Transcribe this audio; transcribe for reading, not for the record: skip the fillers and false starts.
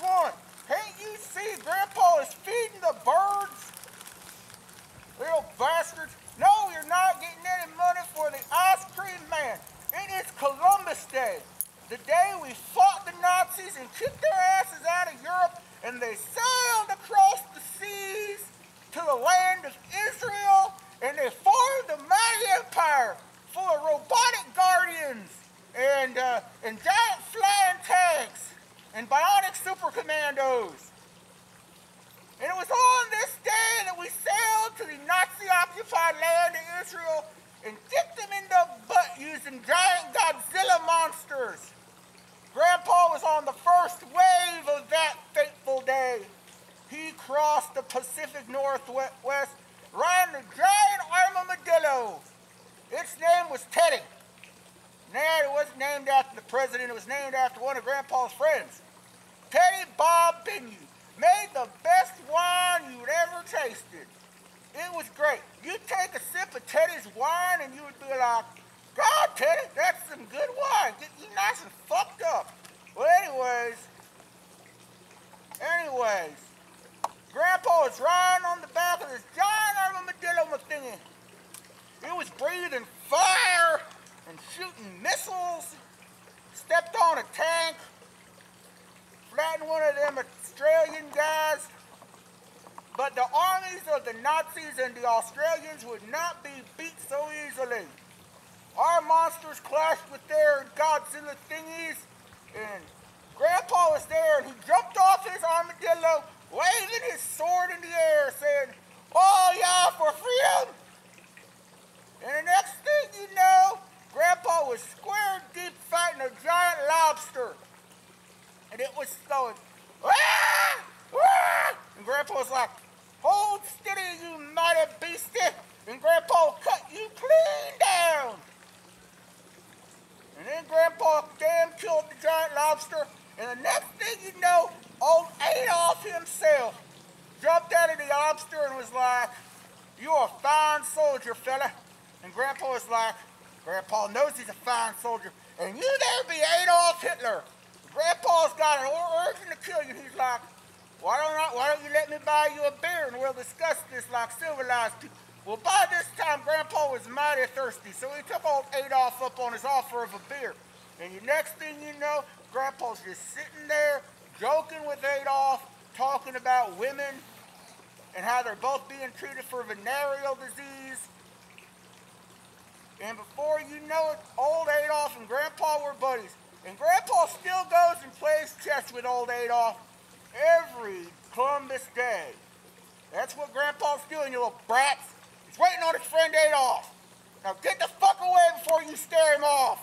one. Can't you see Grandpa is feeding the birds? Little bastards. No, you're not getting any money for the ice cream man. It is Columbus Day. The day we fought the Nazis and kicked their asses out of Europe, and they sailed across the seas to the land of Israel, and they formed a mighty empire full of robotic guardians and giant flying tanks and bionic super commandos. And it was on this day that we sailed to the Nazi-occupied land of Israel and kicked them in the butt using giant Godzilla monsters. Grandpa was on the first wave of that fateful day. He crossed the Pacific Northwest riding a giant armadillo. Its name was Teddy. Nah, it wasn't named after the president. It was named after one of Grandpa's friends. Teddy Bob Binyeu made the best wine you'd ever tasted. It was great. You'd take a sip of Teddy's wine and you would be like, God, Teddy, that's some good wine. Get you nice and fucked up. Well, anyways, Grandpa was riding on the back of this giant armadillo thingy. It was breathing fire and shooting missiles. Stepped on a tank. Flattened one of them Australian guys. But the armies of the Nazis and the Australians would not be beat so easily. Our monsters clashed with their Godzilla thingies, and Grandpa was there, and he jumped off his armadillo, waving his sword in the air, saying, "All y'all for freedom!" And the next thing you know, Grandpa was square deep fighting a giant lobster. And it was going, "Ah! Ah!" And Grandpa was like, "Hold steady, you mighty beastie!" And Grandpa cut you clean down. And then Grandpa damn killed the giant lobster. And the next thing you know, old Adolf himself jumped out of the lobster and was like, "You're a fine soldier, fella." And Grandpa was like, Grandpa knows he's a fine soldier. "And you there be Adolf Hitler. Grandpa's got an urging to kill you." And he's like, why don't you let me buy you a beer and we'll discuss this like civilized people? Well, by this time, Grandpa was mighty thirsty, so he took old Adolf up on his offer of a beer. And the next thing you know, Grandpa's just sitting there, joking with Adolf, talking about women and how they're both being treated for venereal disease. And before you know it, old Adolf and Grandpa were buddies. And Grandpa still goes and plays chess with old Adolf every Columbus Day. That's what Grandpa's doing, you little brats. He's waiting on his friend Adolf. Now get the fuck away before you scare him off.